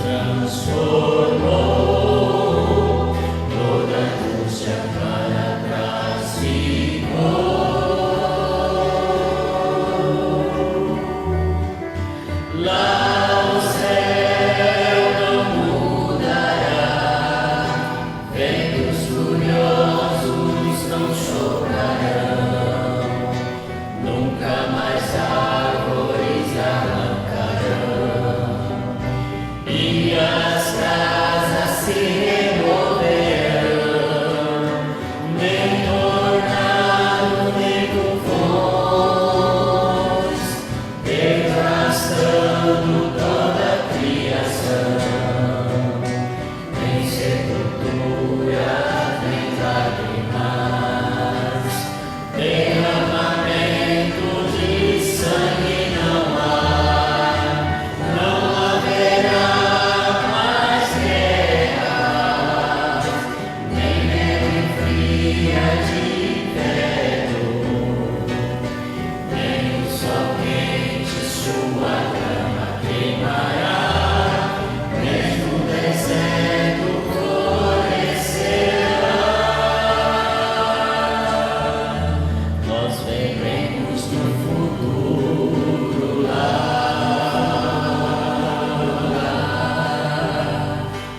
transformou, toda angústia para trás ficou. Lá o céu não mudará, ventos furiosos não soprarão, nunca mais árvores arrancarão, e as casas se removerão, nem tornado, nem tufões, devastando toda a criação, nem sepultura, nem lágrimas, derramamento de sangue não há, não haverá mais guerra, nem neve fria de inverno, nem o sol quente sua cama queimará, mesmo o deserto florescerá. Nós veremos no futuro lá.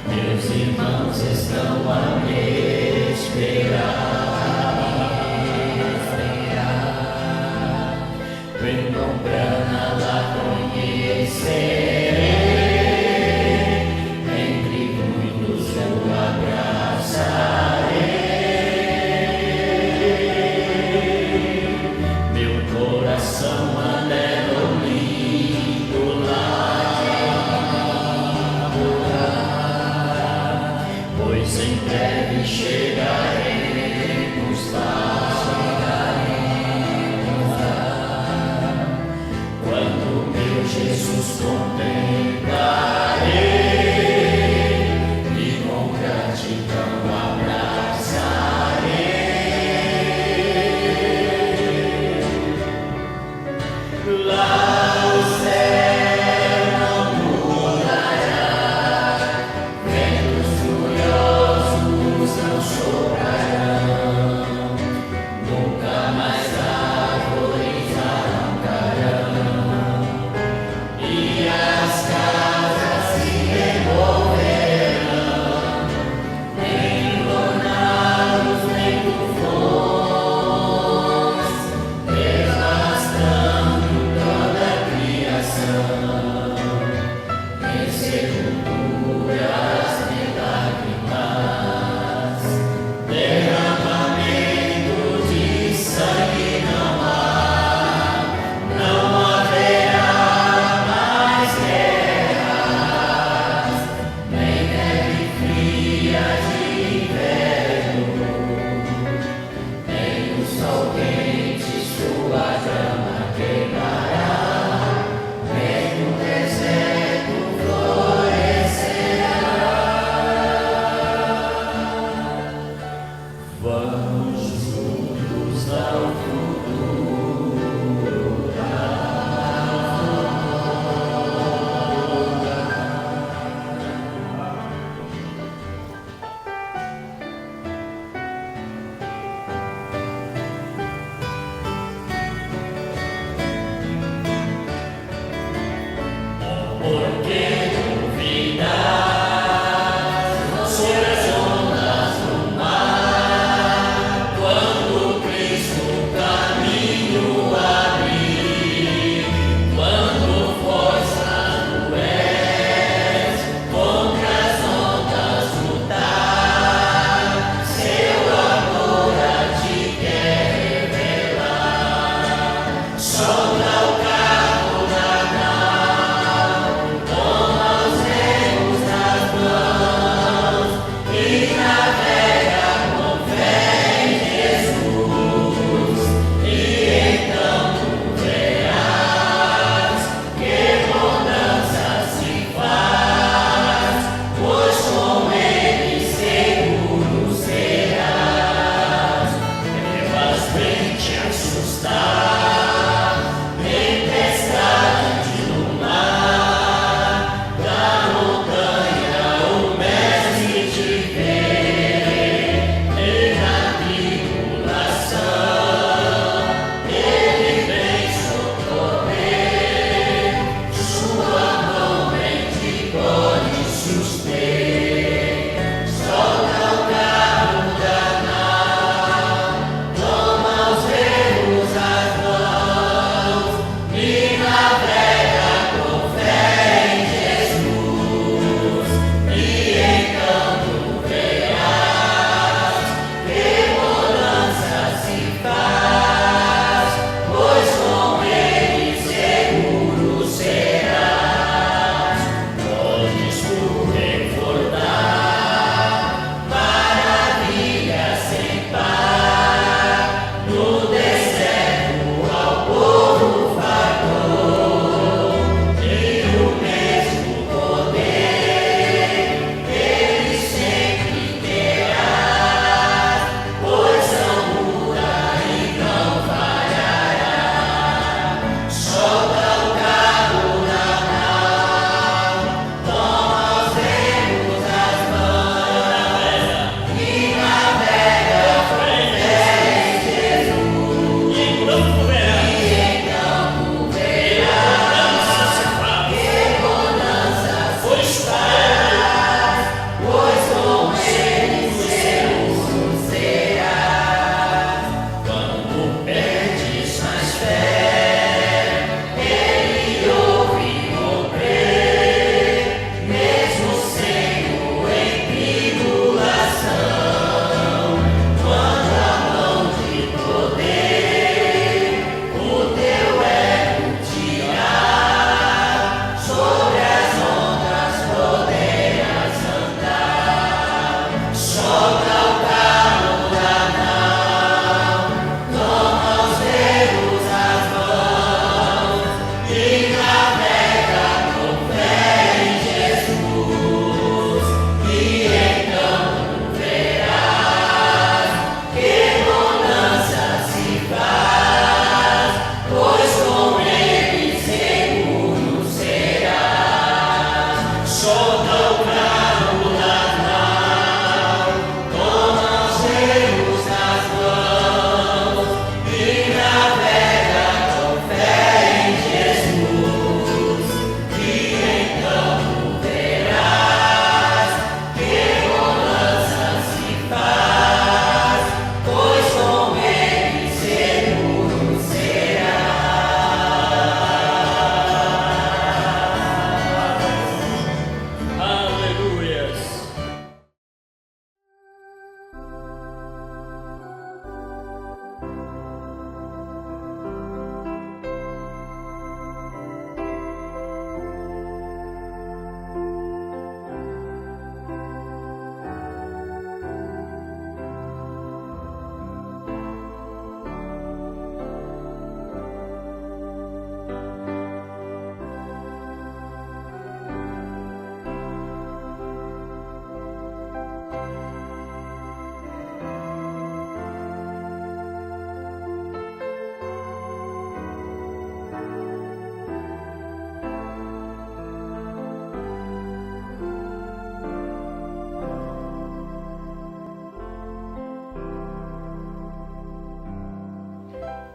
Meus irmãos estão a me esperar. Perdona lá conhecerei, entre muitos eu abraçarei. Meu coração anela o lindo lar, pois em breve chegaremos lá. Quando meu Jesus contemplarei, e com gratidão abraçarei. Lá o céu não mudará, ventos furiosos não soprarão.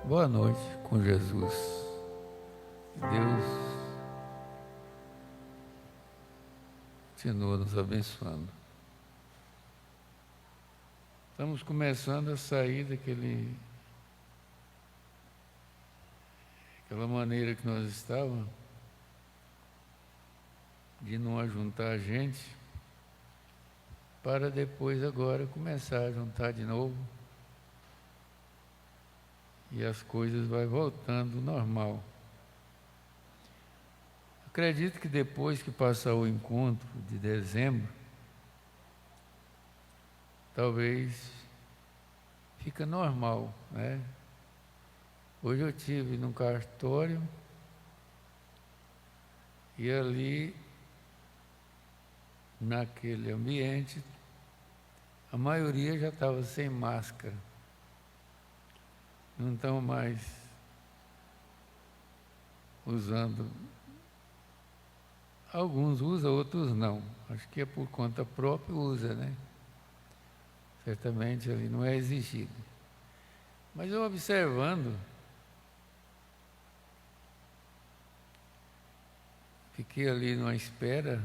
Boa noite com Jesus. Deus continua nos abençoando. Estamos começando a sair daquela maneira que nós estávamos, de não ajuntar gente, para depois agora começar a juntar de novo. E as coisas vão voltando ao normal. Acredito que depois que passar o encontro de dezembro, talvez fica normal, né? Hoje eu estive num cartório e ali, naquele ambiente, a maioria já estava sem máscara. Não estão mais usando. Alguns usam, outros não. Acho que é por conta própria usa, né? Certamente ali não é exigido. Mas eu observando, fiquei ali numa espera,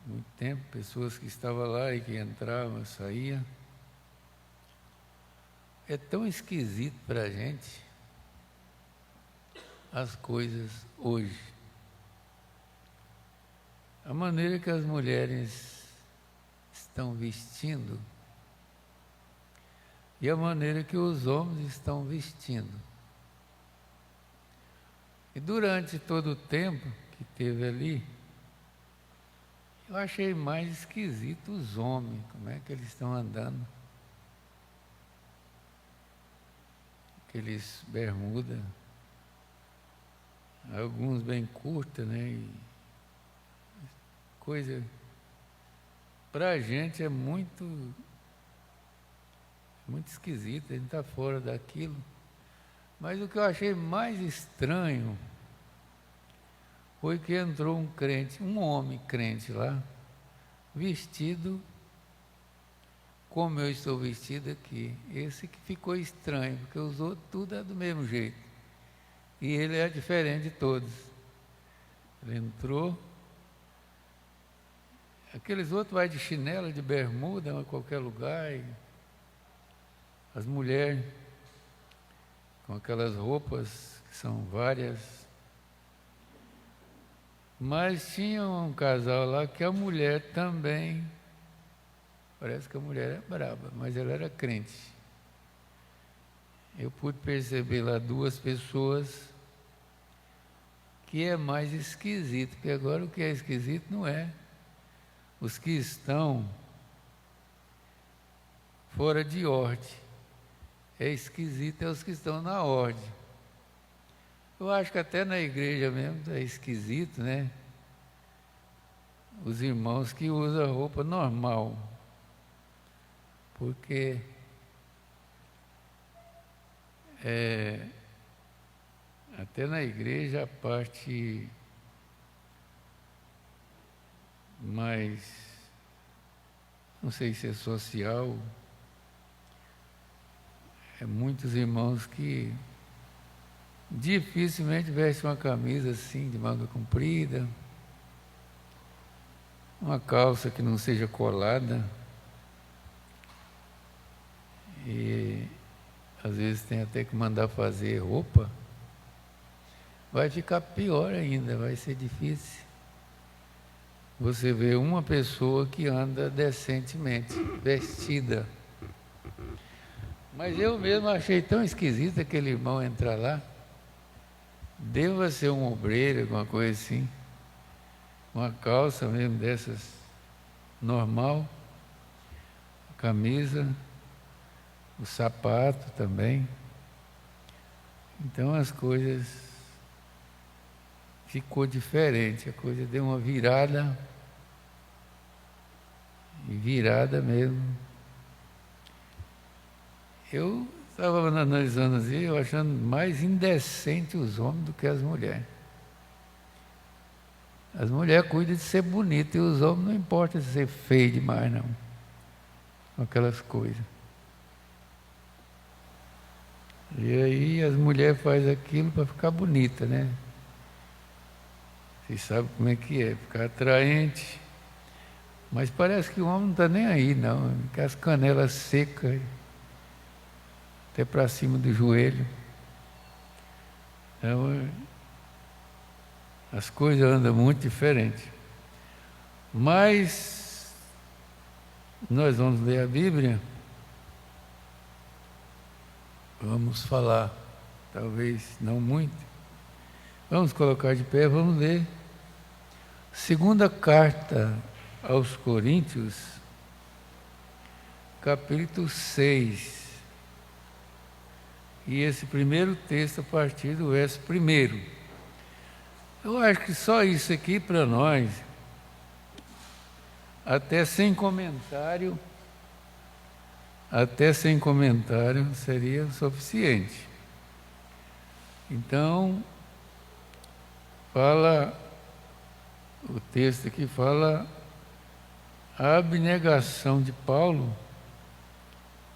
muito tempo, pessoas que estavam lá e que entravam, saíam. É tão esquisito para a gente as coisas hoje. A maneira que as mulheres estão vestindo e a maneira que os homens estão vestindo. E durante todo o tempo que teve ali, eu achei mais esquisito os homens, como é que eles estão andando. Aqueles bermuda, alguns bem curtas, né? E coisa, para a gente é muito esquisito, a gente está fora daquilo. Mas o que eu achei mais estranho foi que entrou um crente, um homem crente lá, vestido como eu estou vestido aqui. Esse que ficou estranho, porque os outros tudo é do mesmo jeito. E ele é diferente de todos. Ele entrou, aqueles outros vai de chinela, de bermuda, em qualquer lugar. E as mulheres com aquelas roupas que são várias. Mas tinha um casal lá que a mulher também, parece que a mulher é braba, mas ela era crente. Eu pude perceber lá duas pessoas que é mais esquisito, porque agora o que é esquisito não é os que estão fora de ordem. É esquisito é os que estão na ordem. Eu acho que até na igreja mesmo é esquisito, né? Os irmãos que usam roupa normal. Porque até na igreja a parte mais, não sei se é social, muitos irmãos que dificilmente vestem uma camisa assim de manga comprida, uma calça que não seja colada, e às vezes tem até que mandar fazer roupa. Vai ficar pior ainda, vai ser difícil você ver uma pessoa que anda decentemente vestida. Mas eu mesmo achei tão esquisito aquele irmão entrar lá. Deva ser um obreiro, alguma coisa assim. Uma calça mesmo dessas, normal. A camisa, o sapato também. Então as coisas ficou diferente, a coisa deu uma virada, e virada mesmo. Eu estava analisando assim, eu achando mais indecente os homens do que as mulheres. As mulheres cuidam de ser bonitas e os homens não importa se ser feio demais, não. Com aquelas coisas. E aí as mulheres fazem aquilo para ficar bonita, né? Vocês sabem como é que é, ficar atraente. Mas parece que o homem não está nem aí, não. Com as canelas secas, até para cima do joelho. Então, as coisas andam muito diferentes. Mas nós vamos ler a Bíblia. Vamos falar, talvez não muito. Vamos colocar de pé, vamos ler. Segunda carta aos Coríntios, capítulo 6. E esse primeiro texto a partir do verso 1. Eu acho que só isso aqui para nós, até sem comentário, seria suficiente. Então, o texto aqui fala a abnegação de Paulo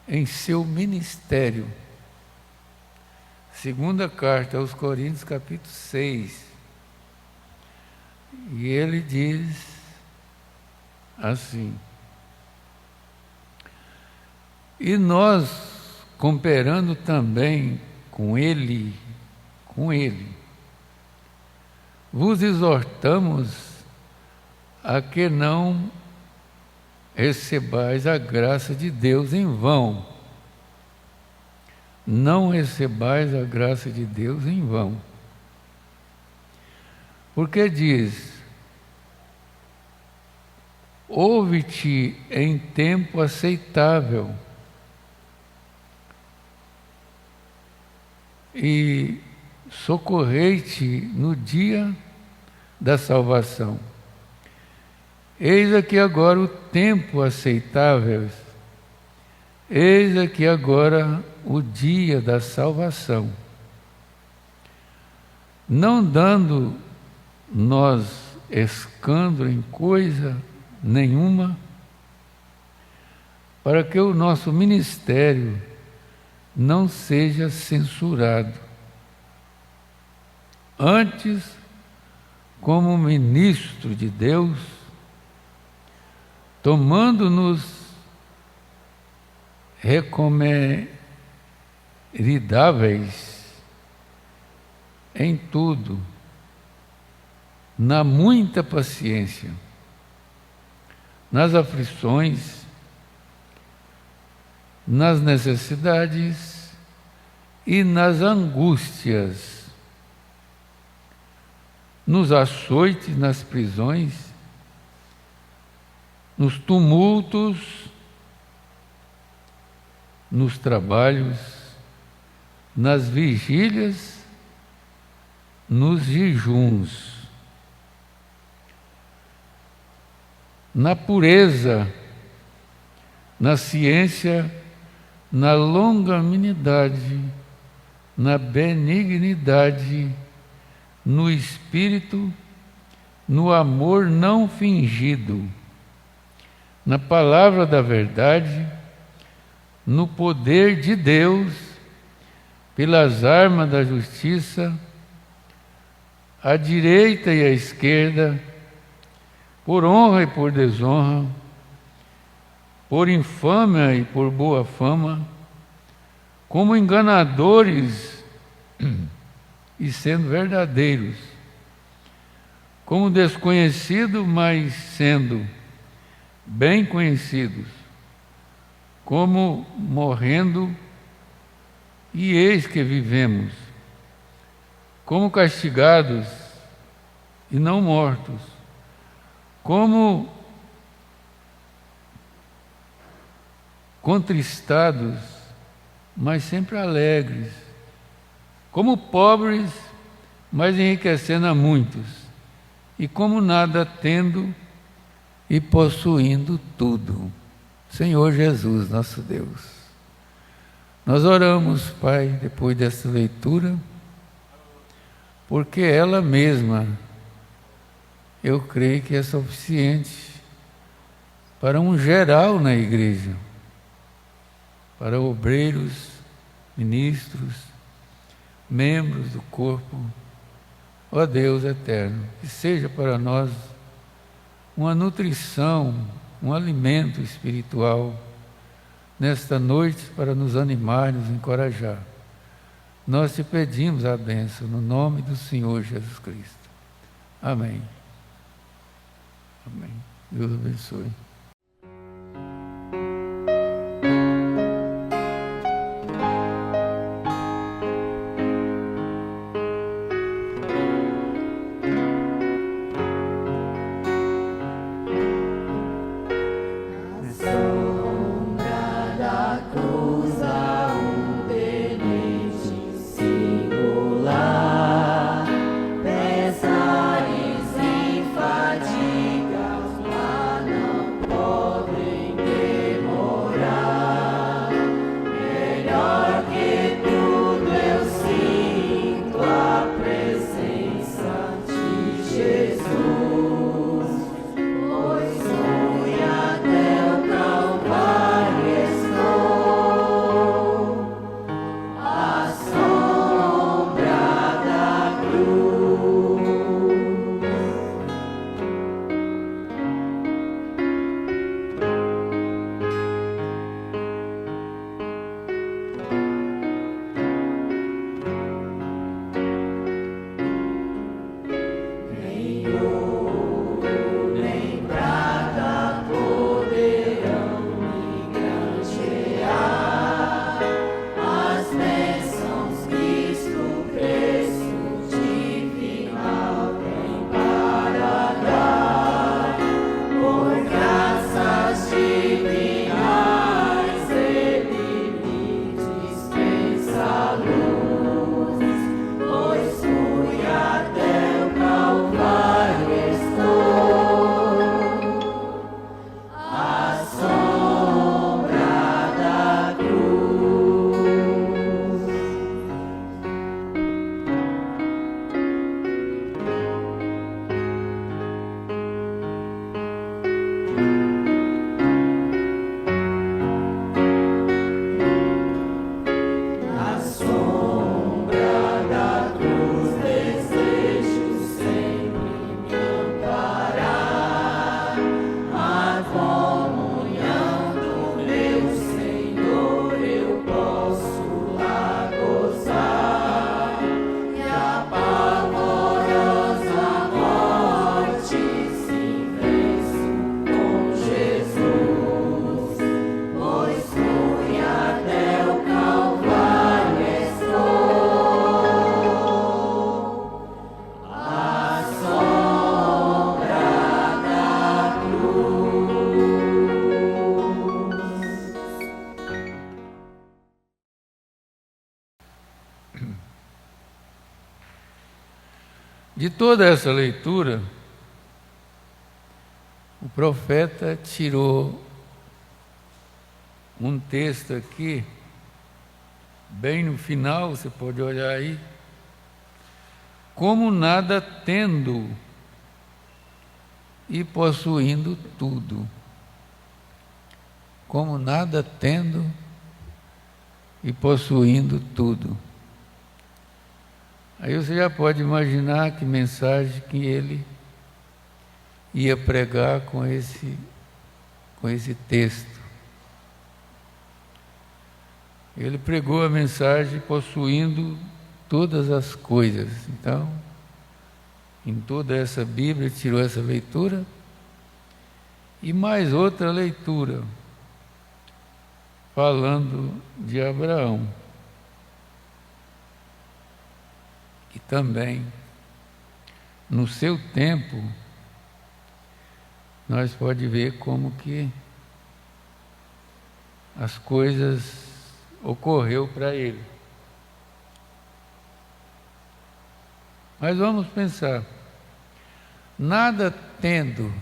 em seu ministério. Segunda carta aos Coríntios, capítulo 6. E ele diz assim: e nós, cooperando também com ele, vos exortamos a que não recebais a graça de Deus em vão. Não recebais a graça de Deus em vão. Porque diz: ouve-te em tempo aceitável e socorrei-te no dia da salvação. Eis aqui agora o tempo aceitável, eis aqui agora o dia da salvação. Não dando nós escândalo em coisa nenhuma, para que o nosso ministério não seja censurado. Antes, como ministro de Deus, tomando-nos recomendáveis em tudo, na muita paciência, nas aflições, nas necessidades e nas angústias, nos açoites, nas prisões, nos tumultos, nos trabalhos, nas vigílias, nos jejuns, na pureza, na ciência, na longanimidade, na benignidade, no espírito, no amor não fingido, na palavra da verdade, no poder de Deus, pelas armas da justiça, à direita e à esquerda, por honra e por desonra, por infâmia e por boa fama, como enganadores e sendo verdadeiros, como desconhecidos, mas sendo bem conhecidos, como morrendo, e eis que vivemos, como castigados e não mortos, como contristados, mas sempre alegres, como pobres, mas enriquecendo a muitos, e como nada tendo e possuindo tudo. Senhor Jesus, nosso Deus, nós oramos, Pai, depois dessa leitura, porque ela mesma, eu creio que é suficiente para um geral na igreja, para obreiros, ministros, membros do corpo. Ó Deus eterno, que seja para nós uma nutrição, um alimento espiritual nesta noite para nos animar, nos encorajar. Nós te pedimos a bênção no nome do Senhor Jesus Cristo. Amém. Amém. Deus abençoe. De toda essa leitura, o profeta tirou um texto aqui, bem no final, você pode olhar aí, como nada tendo e possuindo tudo. Como nada tendo e possuindo tudo. Aí você já pode imaginar que mensagem que ele ia pregar com esse texto. Ele pregou a mensagem possuindo todas as coisas. Então, em toda essa Bíblia, ele tirou essa leitura e mais outra leitura, falando de Abraão. E também, no seu tempo, nós podemos ver como que as coisas ocorreu para ele. Mas vamos pensar, nada tendo,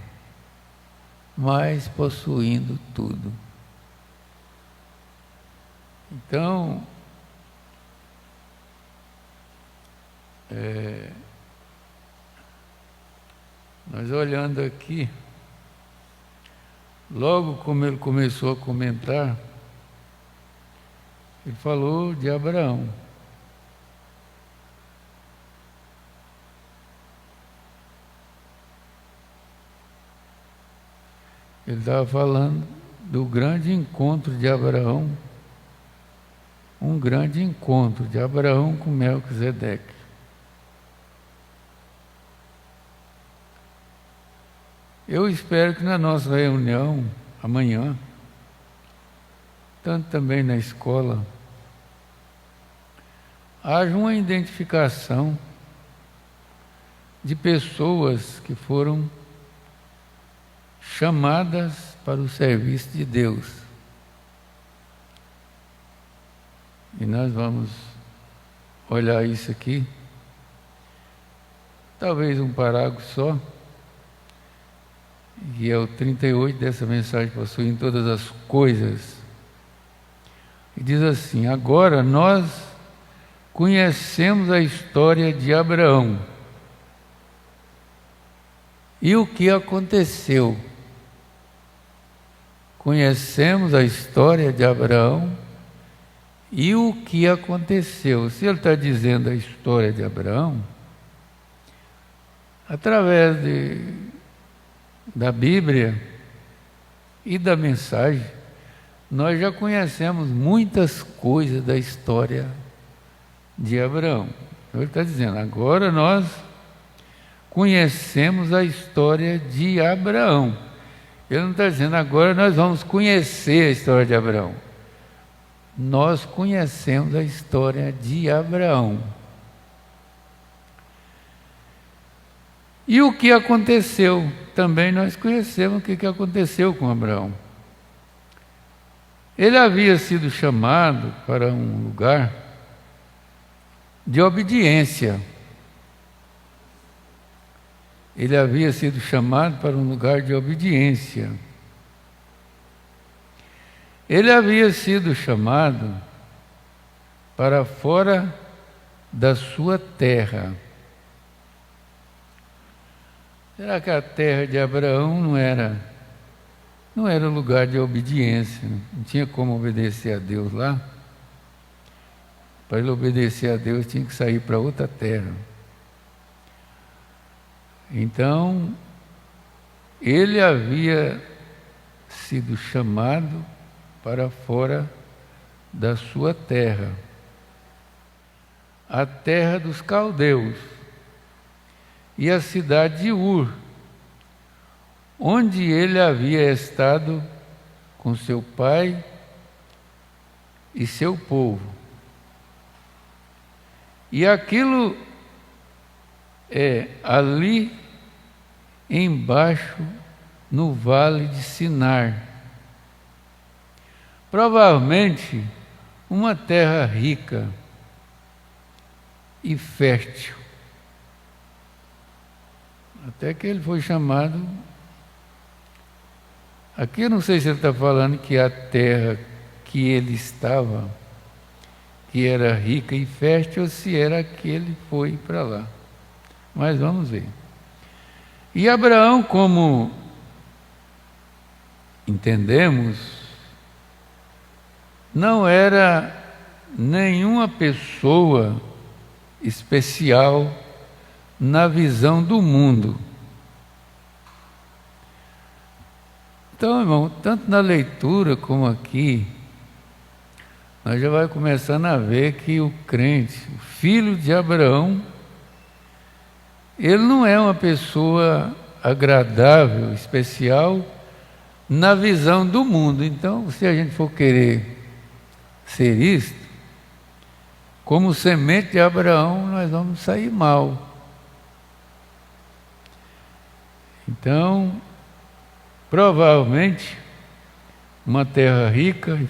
mas possuindo tudo. Então, nós olhando aqui, logo como ele começou a comentar, ele falou de Abraão. Ele estava falando do grande encontro de Abraão, um grande encontro de Abraão com Melquisedeque. Eu espero que na nossa reunião, amanhã, tanto também na escola, haja uma identificação de pessoas que foram chamadas para o serviço de Deus. E nós vamos olhar isso aqui, talvez um parágrafo só, que é o 38 dessa mensagem, possuem todas as coisas. E diz assim: agora nós conhecemos a história de Abraão e o que aconteceu. Conhecemos a história de Abraão e o que aconteceu. Se ele está dizendo a história de Abraão, através da Bíblia e da mensagem, nós já conhecemos muitas coisas da história de Abraão. Ele está dizendo, agora nós conhecemos a história de Abraão. Ele não está dizendo, agora nós vamos conhecer a história de Abraão. Nós conhecemos a história de Abraão. E o que aconteceu? Também nós conhecemos o que aconteceu com Abraão. Ele havia sido chamado para um lugar de obediência. Ele havia sido chamado para um lugar de obediência. Ele havia sido chamado para fora da sua terra. Será que a terra de Abraão não era lugar de obediência? Não tinha como obedecer a Deus lá? Para ele obedecer a Deus, tinha que sair para outra terra. Então, ele havia sido chamado para fora da sua terra, a terra dos caldeus, e a cidade de Ur, onde ele havia estado com seu pai e seu povo. E aquilo é ali embaixo, no vale de Sinar. Provavelmente uma terra rica e fértil. Até que ele foi chamado. Aqui eu não sei se ele está falando que a terra que ele estava, que era rica e fértil, ou se era que ele foi para lá. Mas vamos ver. E Abraão, como entendemos, não era nenhuma pessoa especial na visão do mundo. Então, irmão, tanto na leitura como aqui, nós já vai começando a ver que o crente, o filho de Abraão, ele não é uma pessoa agradável, especial, na visão do mundo. Então, se a gente for querer ser isto, como semente de Abraão, nós vamos sair mal. Então, provavelmente, uma terra rica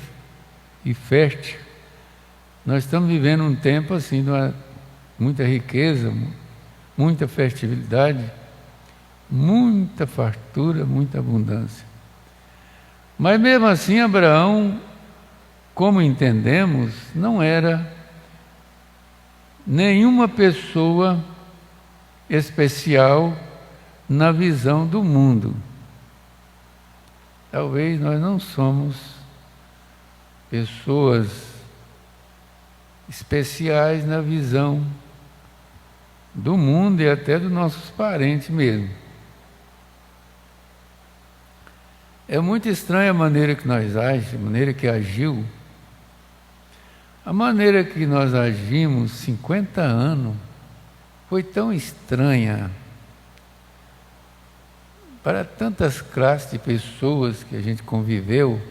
e fértil. Nós estamos vivendo um tempo assim, de muita riqueza, muita fertilidade, muita fartura, muita abundância. Mas mesmo assim, Abraão, como entendemos, não era nenhuma pessoa especial na visão do mundo. Talvez nós não somos pessoas especiais na visão do mundo e até dos nossos parentes mesmo. É muito estranha a maneira que nós agimos, a maneira que agiu. A maneira que nós agimos 50 anos foi tão estranha para tantas classes de pessoas que a gente conviveu.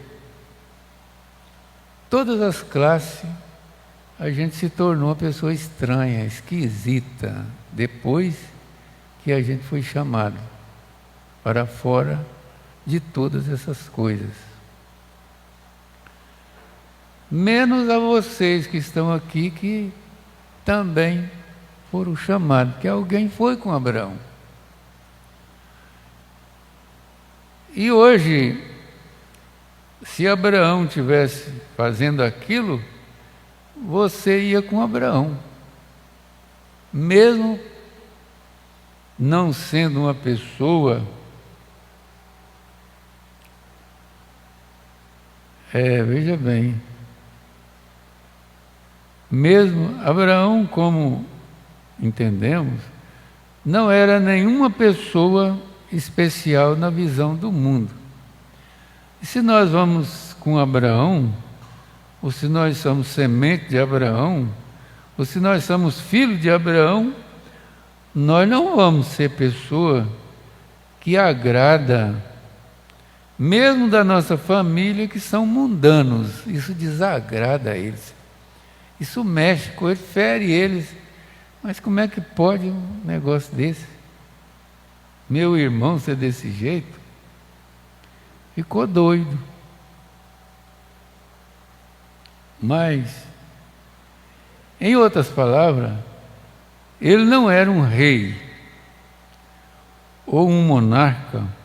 Todas as classes, a gente se tornou uma pessoa estranha, esquisita, depois que a gente foi chamado para fora de todas essas coisas. Menos a vocês que estão aqui, que também foram chamados, que alguém foi com Abraão. E hoje, se Abraão tivesse fazendo aquilo, você ia com Abraão, mesmo não sendo uma pessoa veja bem, mesmo Abraão, como entendemos, não era nenhuma pessoa especial na visão do mundo. E se nós vamos com Abraão, ou se nós somos semente de Abraão, ou se nós somos filhos de Abraão, nós não vamos ser pessoa que agrada, mesmo da nossa família, que são mundanos. Isso desagrada a eles. Isso mexe com eles, fere eles. Mas como é que pode um negócio desse? Meu irmão ser desse jeito? Ficou doido. Mas, em outras palavras, ele não era um rei, ou um monarca,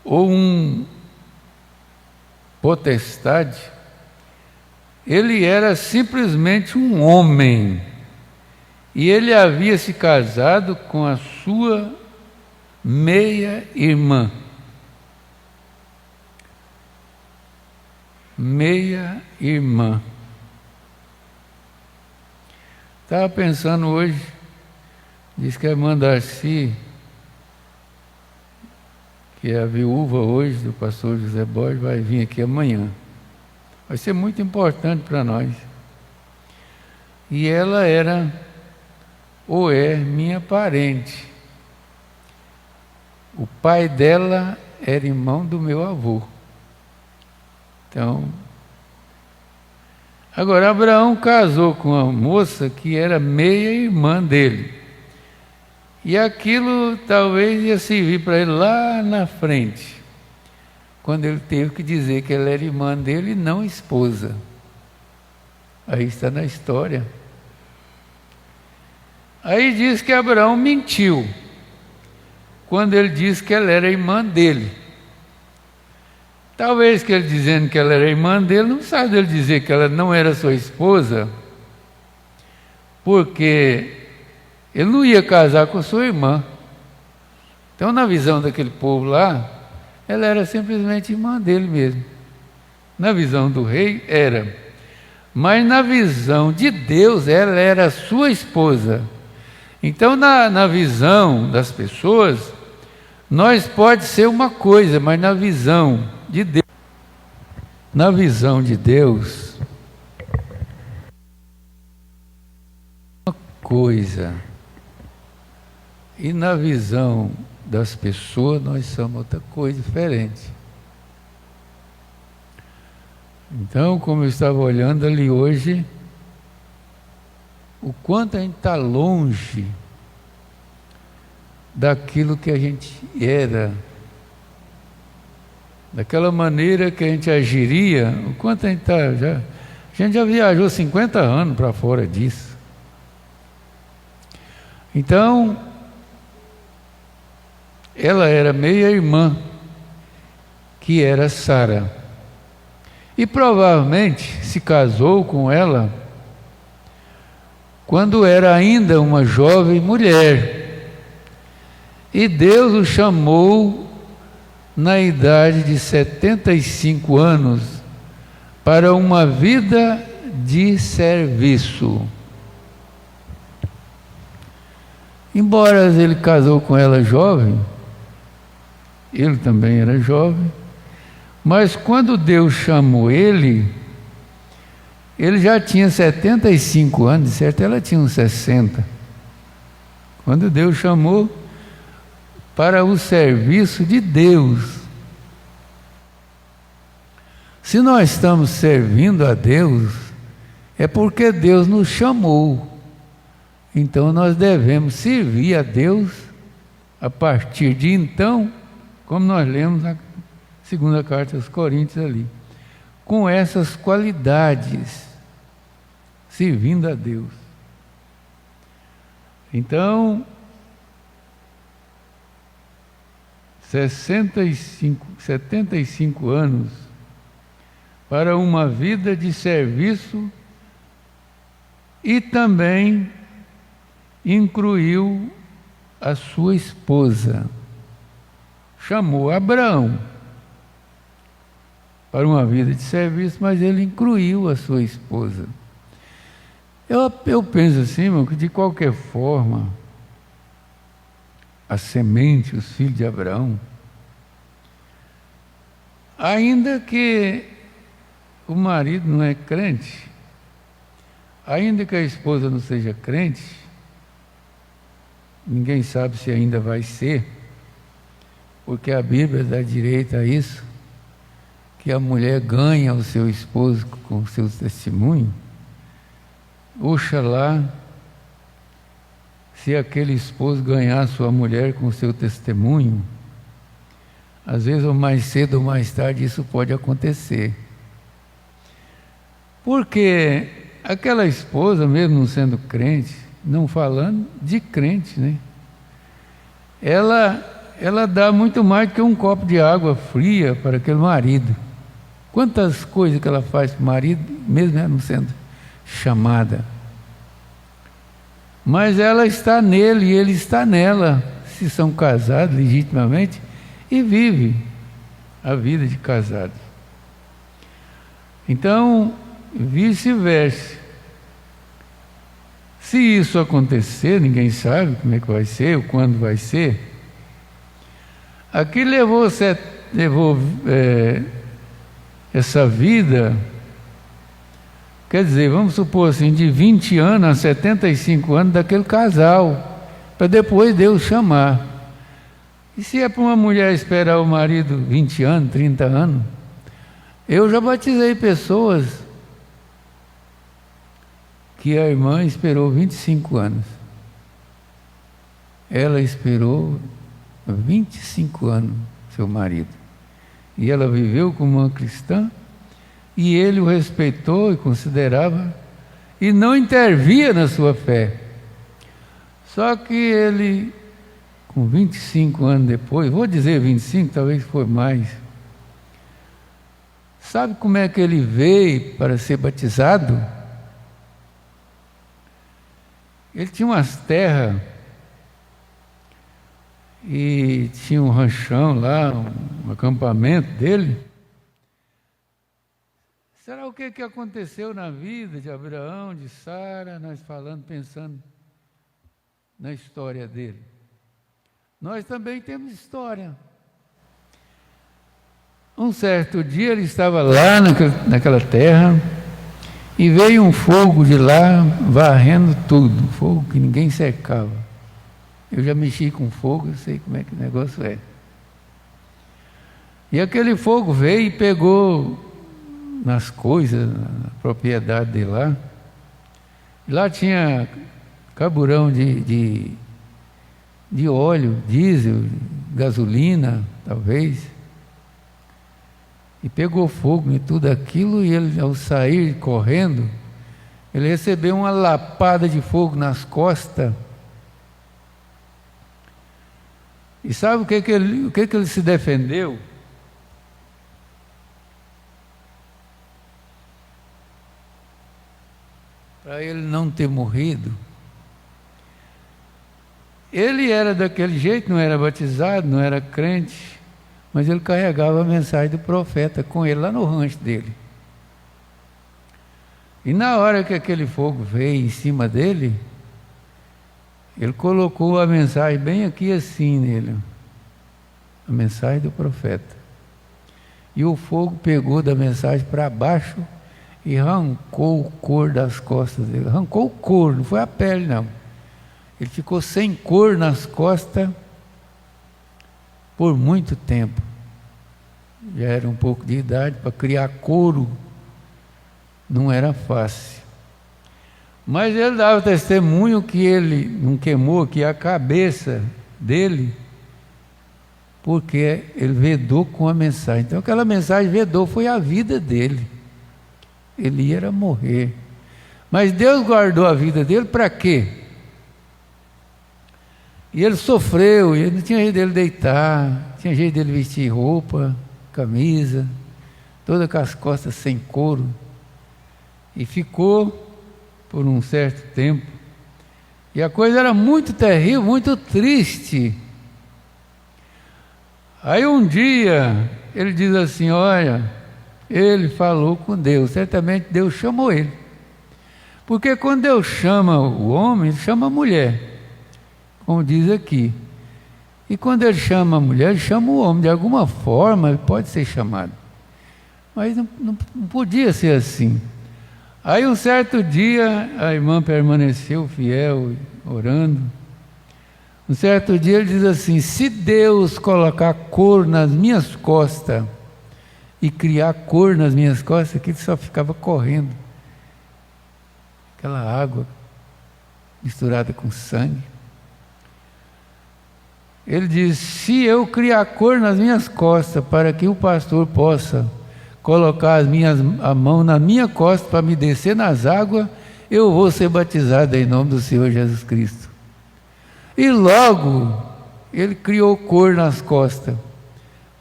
ou um potestade. Ele era simplesmente um homem. E ele havia se casado com a sua meia-irmã. Meia-irmã. Estava pensando hoje, diz que a irmã Darcy, que é a viúva hoje do pastor José Borges, vai vir aqui amanhã. Vai ser muito importante para nós. E ela era, ou é, minha parente. O pai dela era irmão do meu avô. Então, agora Abraão casou com uma moça que era meia-irmã dele. E aquilo talvez ia servir para ele lá na frente, quando ele teve que dizer que ela era irmã dele e não esposa. Aí está na história. Aí diz que Abraão mentiu, quando ele disse que ela era irmã dele. Talvez que ele dizendo que ela era irmã dele, não sabe dele dizer que ela não era sua esposa, porque ele não ia casar com sua irmã. Então, na visão daquele povo lá, ela era simplesmente irmã dele mesmo. Na visão do rei, era. Mas na visão de Deus, ela era sua esposa. Então, na visão das pessoas, nós pode ser uma coisa, mas na visão de Deus, uma coisa. E na visão das pessoas, nós somos outra coisa diferente. Então, como eu estava olhando ali hoje, o quanto a gente está longe daquilo que a gente era, daquela maneira que a gente agiria, o quanto a gente está já. A gente já viajou 50 anos para fora disso. Então, ela era meia-irmã, que era Sara. E provavelmente se casou com ela quando era ainda uma jovem mulher. E Deus o chamou na idade de 75 anos para uma vida de serviço. Embora ele casou com ela jovem, ele também era jovem, mas quando Deus chamou ele já tinha 75 anos, de certo ela tinha uns 60. Quando Deus chamou para o serviço de Deus. Se nós estamos servindo a Deus, é porque Deus nos chamou. Então nós devemos servir a Deus a partir de então, como nós lemos na segunda carta aos Coríntios ali, com essas qualidades, servindo a Deus. Então, 75 anos para uma vida de serviço, e também incluiu a sua esposa. Chamou Abraão para uma vida de serviço, mas ele incluiu a sua esposa. Eu penso assim, irmão, que de qualquer forma, a semente, os filhos de Abraão, ainda que o marido não é crente, ainda que a esposa não seja crente, ninguém sabe se ainda vai ser, porque a Bíblia dá direito a isso, que a mulher ganha o seu esposo com o seu testemunho. Oxalá, se aquele esposo ganhar a sua mulher com o seu testemunho, às vezes ou mais cedo ou mais tarde isso pode acontecer. Porque aquela esposa, mesmo não sendo crente, não falando de crente, né? Ela dá muito mais do que um copo de água fria para aquele marido. Quantas coisas que ela faz para o marido, mesmo ela não sendo chamada. Mas ela está nele e ele está nela, se são casados legitimamente, e vive a vida de casado. Então, vice-versa. Se isso acontecer, ninguém sabe como é que vai ser, ou quando vai ser. Aqui levou essa vida, quer dizer, vamos supor assim, de 20 anos a 75 anos daquele casal, para depois Deus chamar. E se é para uma mulher esperar o marido 20 anos, 30 anos, eu já batizei pessoas que a irmã esperou 25 anos. Ela esperou 25 anos seu marido. E ela viveu como uma cristã, e ele o respeitou e considerava, e não intervia na sua fé. Só que ele, com 25 anos depois, vou dizer 25, talvez foi mais, sabe como é que ele veio para ser batizado? Ele tinha umas terras, e tinha um ranchão lá, um acampamento dele. Será o que aconteceu na vida de Abraão, de Sara, nós falando, pensando na história dele? Nós também temos história. Um certo dia ele estava lá naquela terra, e veio um fogo de lá, varrendo tudo, um fogo que ninguém cercava. Eu já mexi com fogo, eu sei como é que o negócio é. E aquele fogo veio e pegou nas coisas, na propriedade dele lá. E lá tinha carburão de óleo, diesel, gasolina, talvez. E pegou fogo em tudo aquilo, e ele, ao sair correndo, ele recebeu uma lapada de fogo nas costas. E sabe o que ele se defendeu? Para ele não ter morrido. Ele era daquele jeito, não era batizado, não era crente, mas ele carregava a mensagem do profeta com ele lá no rancho dele. E na hora que aquele fogo veio em cima dele, ele colocou a mensagem bem aqui assim nele. a mensagem do profeta. E o fogo pegou da mensagem para baixo e arrancou o couro das costas dele. Arrancou o couro, não foi a pele não. Ele ficou sem cor nas costas por muito tempo. Já era um pouco de idade, para criar couro não era fácil. Mas ele dava testemunho que ele não queimou, que a cabeça dele, porque ele vedou com a mensagem. Então aquela mensagem vedou, foi a vida dele. Ele ia morrer. Mas Deus guardou a vida dele para quê? E ele sofreu, e não tinha jeito dele deitar, não tinha jeito dele vestir roupa, camisa, toda com as costas sem couro. E ficou por um certo tempo. E a coisa era muito terrível, muito triste. Aí um dia, ele diz assim, olha, ele falou com Deus, certamente Deus chamou ele. Porque quando Deus chama o homem, ele chama a mulher, como diz aqui. E quando ele chama a mulher, ele chama o homem, de alguma forma ele pode ser chamado. Mas não podia ser assim. Aí um certo dia, a irmã permaneceu fiel, orando. Um certo dia ele diz assim, se Deus colocar cor nas minhas costas, e criar cor nas minhas costas, que só ficava correndo. Aquela água misturada com sangue. Ele diz, se eu criar cor nas minhas costas, para que o pastor possa colocar a mão na minha costa para me descer nas águas, eu vou ser batizado em nome do Senhor Jesus Cristo. E logo ele criou cor nas costas.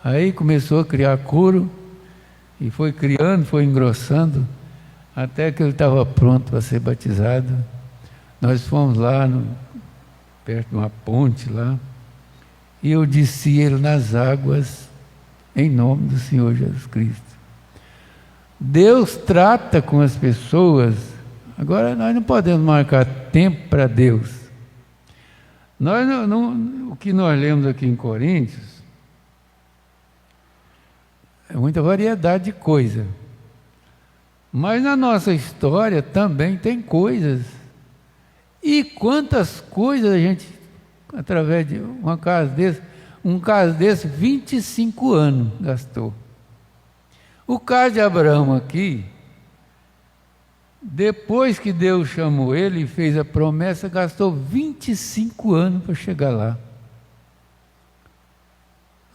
Aí começou a criar couro e foi criando, foi engrossando, até que ele estava pronto para ser batizado. Nós fomos lá perto de uma ponte lá, e eu desci ele nas águas em nome do Senhor Jesus Cristo. Deus trata com as pessoas. Agora nós não podemos marcar tempo para Deus. O que nós lemos aqui em Coríntios é muita variedade de coisa. Mas na nossa história também tem coisas. E quantas coisas a gente, através de um caso desse, 25 anos gastou. O caso de Abraão aqui, depois que Deus chamou ele e fez a promessa, gastou 25 anos para chegar lá.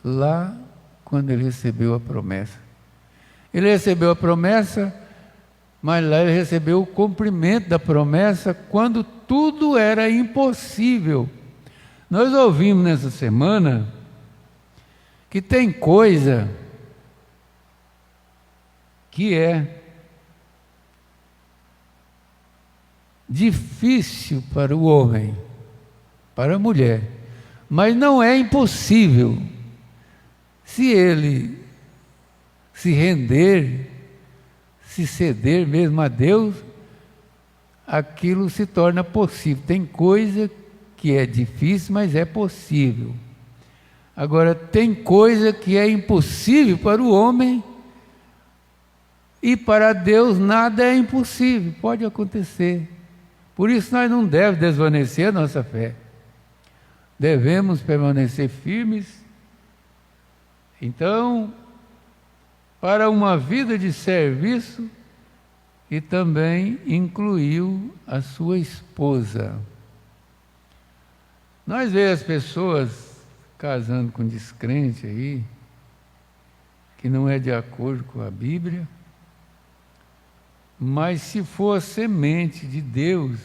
Lá, quando ele recebeu a promessa. Ele recebeu a promessa, mas lá ele recebeu o cumprimento da promessa, quando tudo era impossível. Nós ouvimos nessa semana que tem coisa que é difícil para o homem, para a mulher, mas não é impossível. Se ele se render, se ceder mesmo a Deus, aquilo se torna possível. Tem coisa que é difícil, mas é possível. Agora, tem coisa que é impossível para o homem, e para Deus nada é impossível, pode acontecer. Por isso nós não devemos desvanecer a nossa fé. Devemos permanecer firmes. Então, para uma vida de serviço, e também incluiu a sua esposa. Nós vemos as pessoas casando com descrente aí, que não é de acordo com a Bíblia, mas se for a semente de Deus,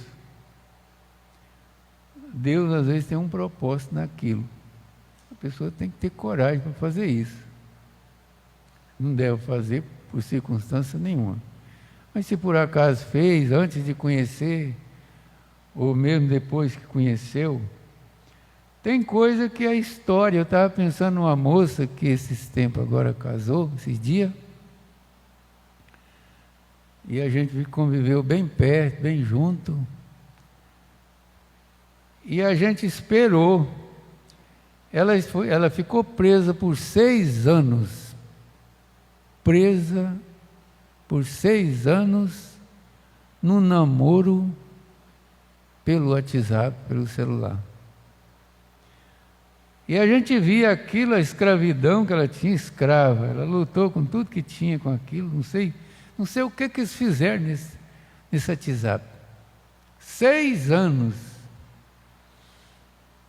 Deus às vezes tem um propósito naquilo. A pessoa tem que ter coragem para fazer isso. Não deve fazer por circunstância nenhuma. Mas se por acaso fez, antes de conhecer, ou mesmo depois que conheceu, tem coisa que é história. Eu estava pensando numa moça que esses tempos agora casou, esses dias, e a gente conviveu bem perto, bem junto, e a gente esperou ela ficou presa por 6 anos. Presa por 6 anos num namoro pelo WhatsApp, pelo celular. E a gente via aquilo, a escravidão que ela tinha, escrava. Ela lutou com tudo que tinha com aquilo, não sei o que eles fizeram nesse WhatsApp. 6 anos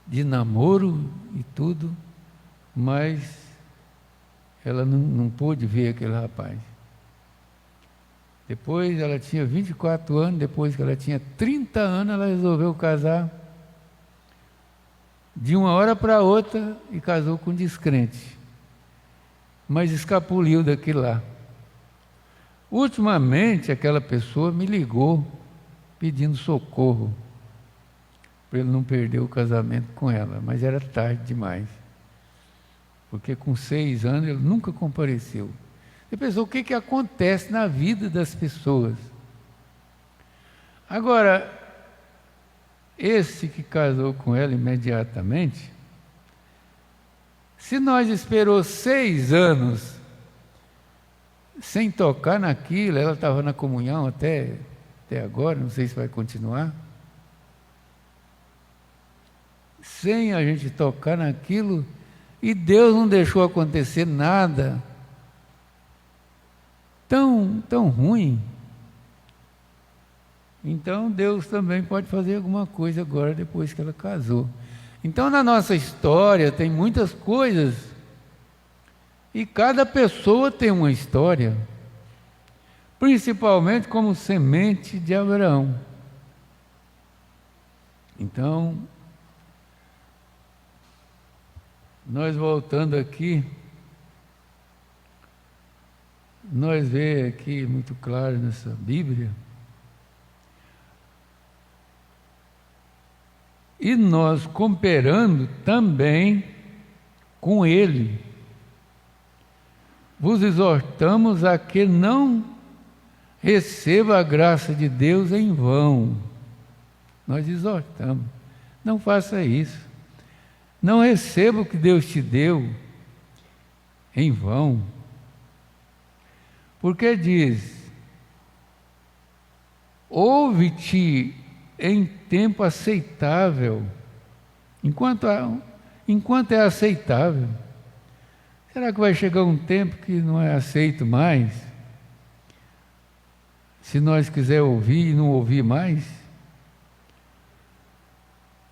de namoro e tudo, mas ela não pôde ver aquele rapaz. Depois ela tinha 24 anos, depois que ela tinha 30 anos, ela resolveu casar de uma hora para outra e casou com um descrente. Mas escapuliu daquilo lá. Ultimamente, aquela pessoa me ligou pedindo socorro para ele não perder o casamento com ela, mas era tarde demais. Porque com 6 anos ele nunca compareceu. Você pensou o que acontece na vida das pessoas? Agora, esse que casou com ela imediatamente, se nós esperou 6 anos sem tocar naquilo, ela estava na comunhão até agora, não sei se vai continuar, sem a gente tocar naquilo, e Deus não deixou acontecer nada tão ruim. Então Deus também pode fazer alguma coisa agora, depois que ela casou. Então na nossa história tem muitas coisas, e cada pessoa tem uma história, principalmente como semente de Abraão. Então, nós voltando aqui, nós vemos aqui muito claro nessa Bíblia, e nós cooperando também com Ele, vos exortamos a que não receba a graça de Deus em vão. Nós exortamos, não faça isso. Não receba o que Deus te deu em vão. Porque diz: ouve-te em tempo aceitável, enquanto é aceitável. Será que vai chegar um tempo que não é aceito mais? Se nós quiser ouvir e não ouvir mais?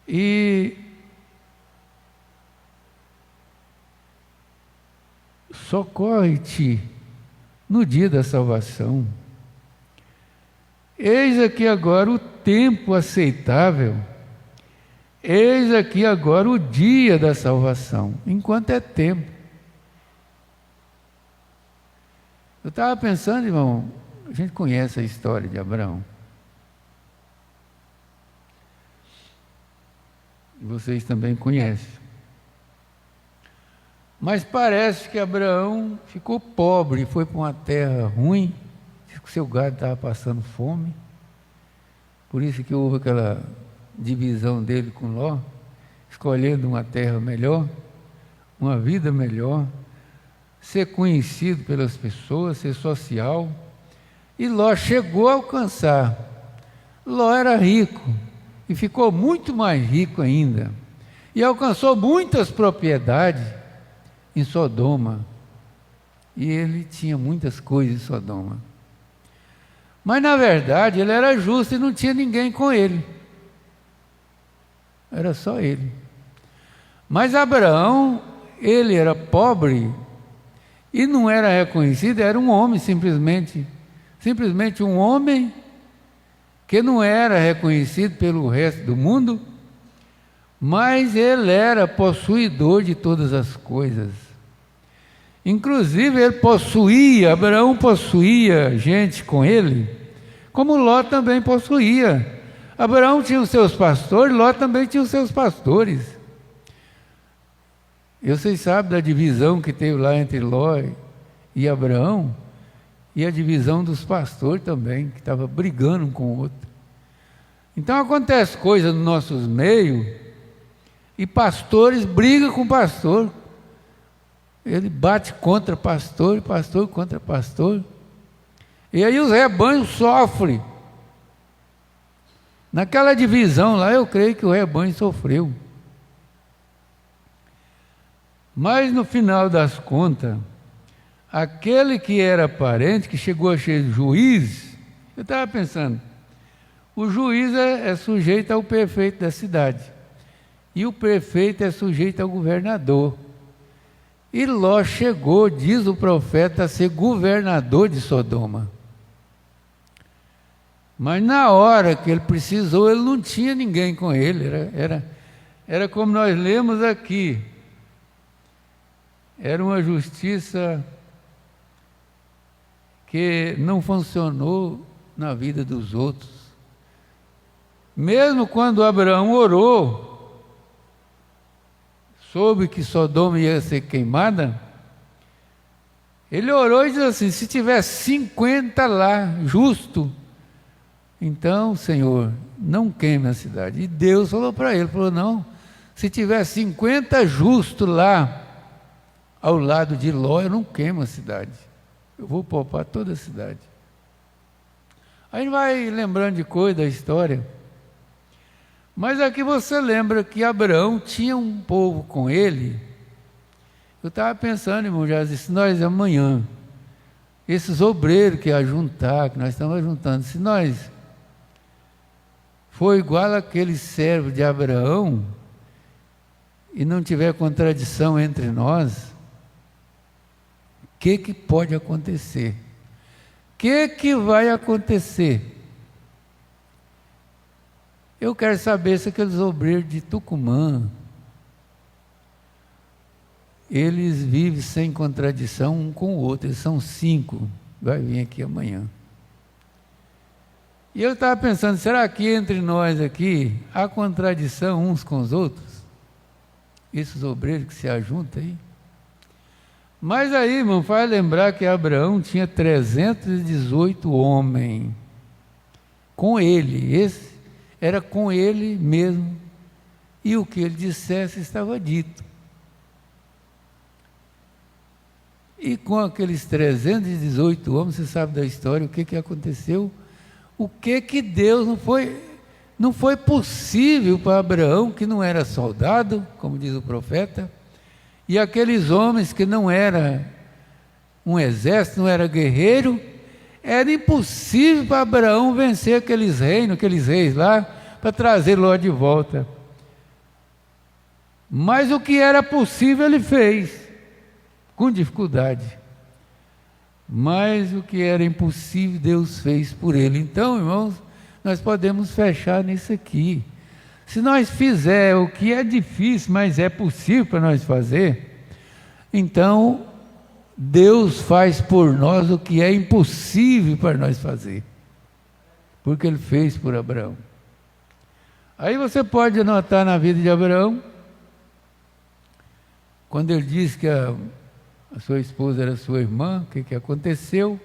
E socorre-te no dia da salvação. Eis aqui agora o tempo aceitável, eis aqui agora o dia da salvação, enquanto é tempo. Eu estava pensando, irmão, a gente conhece a história de Abraão. E vocês também conhecem. Mas parece que Abraão ficou pobre, foi para uma terra ruim, o seu gado estava passando fome, por isso que houve aquela divisão dele com Ló, escolhendo uma terra melhor, uma vida melhor, ser conhecido pelas pessoas, ser social, e Ló chegou a alcançar. Ló era rico, e ficou muito mais rico ainda, e alcançou muitas propriedades em Sodoma, e ele tinha muitas coisas em Sodoma. Mas na verdade ele era justo e não tinha ninguém com ele, era só ele. Mas Abraão, ele era pobre e não era reconhecido, era um homem simplesmente um homem que não era reconhecido pelo resto do mundo, mas ele era possuidor de todas as coisas. Inclusive Abraão possuía gente com ele, como Ló também possuía. Abraão tinha os seus pastores, Ló também tinha os seus pastores. E vocês sabem da divisão que teve lá entre Ló e Abraão, e a divisão dos pastores também, que estava brigando um com o outro. Então acontece coisa nos nossos meios, E pastores brigam com pastor. Ele bate contra pastor, pastor contra pastor. E aí os rebanhos sofrem. Naquela divisão lá, eu creio que o rebanho sofreu. Mas no final das contas, aquele que era parente, que chegou a ser juiz, eu estava pensando, o juiz é sujeito ao prefeito da cidade. E o prefeito é sujeito ao governador. E Ló chegou, diz o profeta, a ser governador de Sodoma. Mas na hora que ele precisou, ele não tinha ninguém com ele. Era como nós lemos aqui. Era uma justiça que não funcionou na vida dos outros. Mesmo quando Abraão orou, soube que Sodoma ia ser queimada, ele orou e disse assim: se tiver 50 lá, justo, então, Senhor, não queime a cidade. E Deus falou para ele, falou, não, se tiver 50 justos lá, ao lado de Ló, eu não queimo a cidade. Eu vou poupar toda a cidade. Aí a gente vai lembrando de coisa da história. Mas aqui você lembra que Abraão tinha um povo com ele. Eu estava pensando, irmão, já disse, nós amanhã, esses obreiros que ia juntar, que nós estamos juntando, se nós for igual aquele servo de Abraão, e não tiver contradição entre nós, o que pode acontecer? O que vai acontecer? Eu quero saber se aqueles obreiros de Tucumã, eles vivem sem contradição um com o outro, eles são 5, vai vir aqui amanhã. E eu estava pensando, será que entre nós aqui há contradição uns com os outros? Esses obreiros que se ajuntam aí? Mas aí, irmão, faz lembrar que Abraão tinha 318 homens com ele, esse era com ele mesmo, e o que ele dissesse estava dito. E com aqueles 318 homens, você sabe da história, o que aconteceu? O que Deus não foi possível para Abraão, que não era soldado, como diz o profeta, e aqueles homens que não era um exército, não era guerreiro, era impossível para Abraão vencer aqueles reis lá, para trazer Ló de volta. Mas o que era possível ele fez, com dificuldade. Mas o que era impossível, Deus fez por ele. Então, irmãos, nós podemos fechar nisso aqui. Se nós fizer o que é difícil, mas é possível para nós fazer, então Deus faz por nós o que é impossível para nós fazer, porque Ele fez por Abraão. Aí você pode anotar na vida de Abraão, quando ele diz que a sua esposa era sua irmã, o que aconteceu?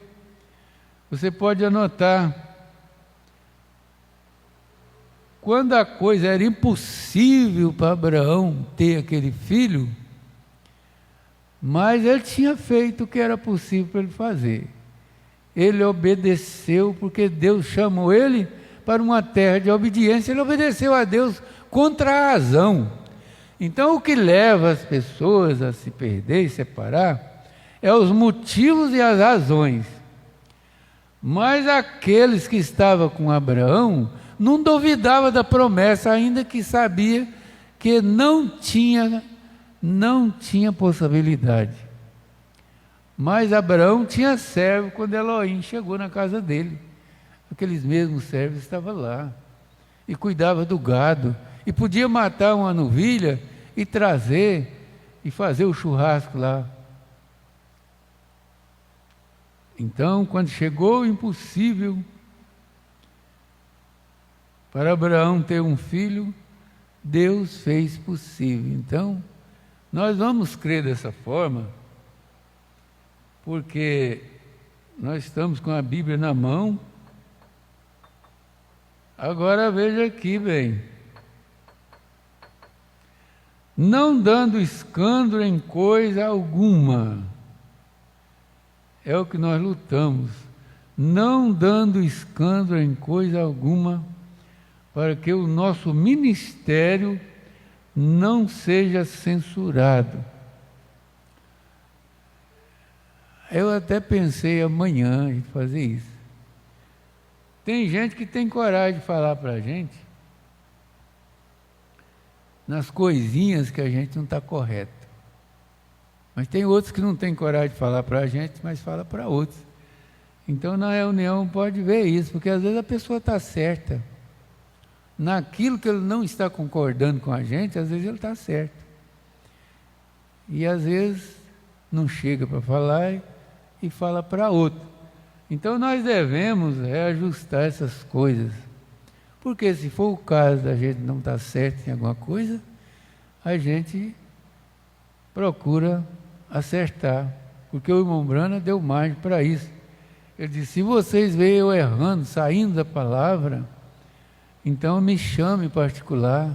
Você pode anotar, quando a coisa era impossível para Abraão ter aquele filho, mas ele tinha feito o que era possível para ele fazer. Ele obedeceu, porque Deus chamou ele para uma terra de obediência, ele obedeceu a Deus contra a razão. Então, o que leva as pessoas a se perder e separar é os motivos e as razões. Mas aqueles que estavam com Abraão não duvidavam da promessa, ainda que sabia que não tinha possibilidade. Mas Abraão tinha servo quando Elohim chegou na casa dele. Aqueles mesmos servos estavam lá e cuidavam do gado, e podia matar uma novilha e trazer e fazer o churrasco lá. Então, quando chegou o impossível para Abraão ter um filho, Deus fez possível. Então, nós vamos crer dessa forma, porque nós estamos com a Bíblia na mão. Agora veja aqui bem, não dando escândalo em coisa alguma. É o que nós lutamos, não dando escândalo em coisa alguma, para que o nosso ministério não seja censurado. Eu até pensei amanhã em fazer isso. Tem gente que tem coragem de falar para a gente nas coisinhas que a gente não está correto. Mas tem outros que não têm coragem de falar para a gente, mas fala para outros. Então na reunião pode ver isso, porque às vezes a pessoa está certa. Naquilo que ele não está concordando com a gente, às vezes ele está certo. E às vezes não chega para falar e fala para outro. Então nós devemos reajustar essas coisas. Porque se for o caso da gente não estar certo em alguma coisa, a gente procura acertar. Porque o irmão Brana deu margem para isso. Ele disse, se vocês veem eu errando, saindo da palavra, então me chame em particular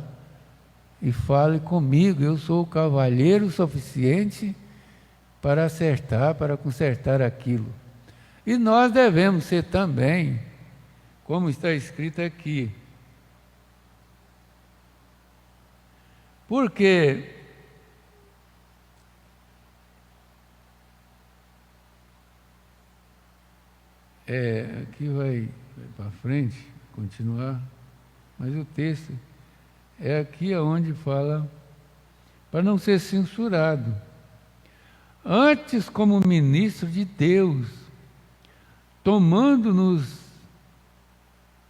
e fale comigo. Eu sou o cavalheiro suficiente para acertar, para consertar aquilo. E nós devemos ser também, como está escrito aqui. Porque aqui vai para frente, continuar, mas o texto é aqui onde fala para não ser censurado. Antes, como ministro de Deus, tomando-nos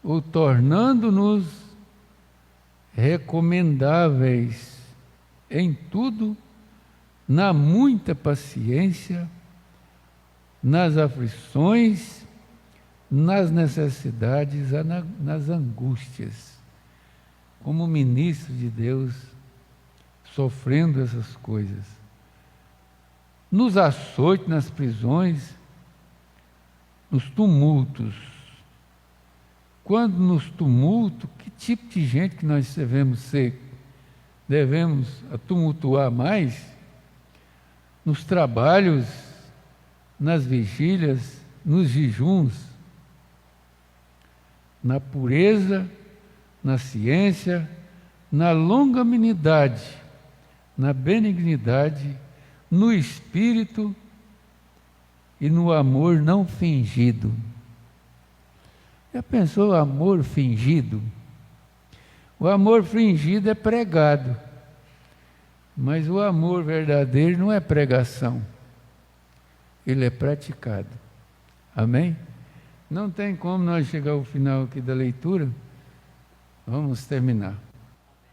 ou tornando-nos recomendáveis em tudo, na muita paciência, nas aflições, nas necessidades, nas angústias. Como ministro de Deus, sofrendo essas coisas. Nos açoites, nas prisões, nos tumultos. Quando nos tumultos, que tipo de gente que nós devemos ser? Devemos tumultuar mais? Nos trabalhos, nas vigílias, nos jejuns, na pureza, na ciência, na longanimidade, na benignidade, no espírito e no amor não fingido. Já pensou o amor fingido? O amor fingido é pregado, mas o amor verdadeiro não é pregação, ele é praticado. Amém? Não tem como nós chegar ao final aqui da leitura. Vamos terminar.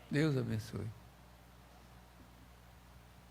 Deus abençoe.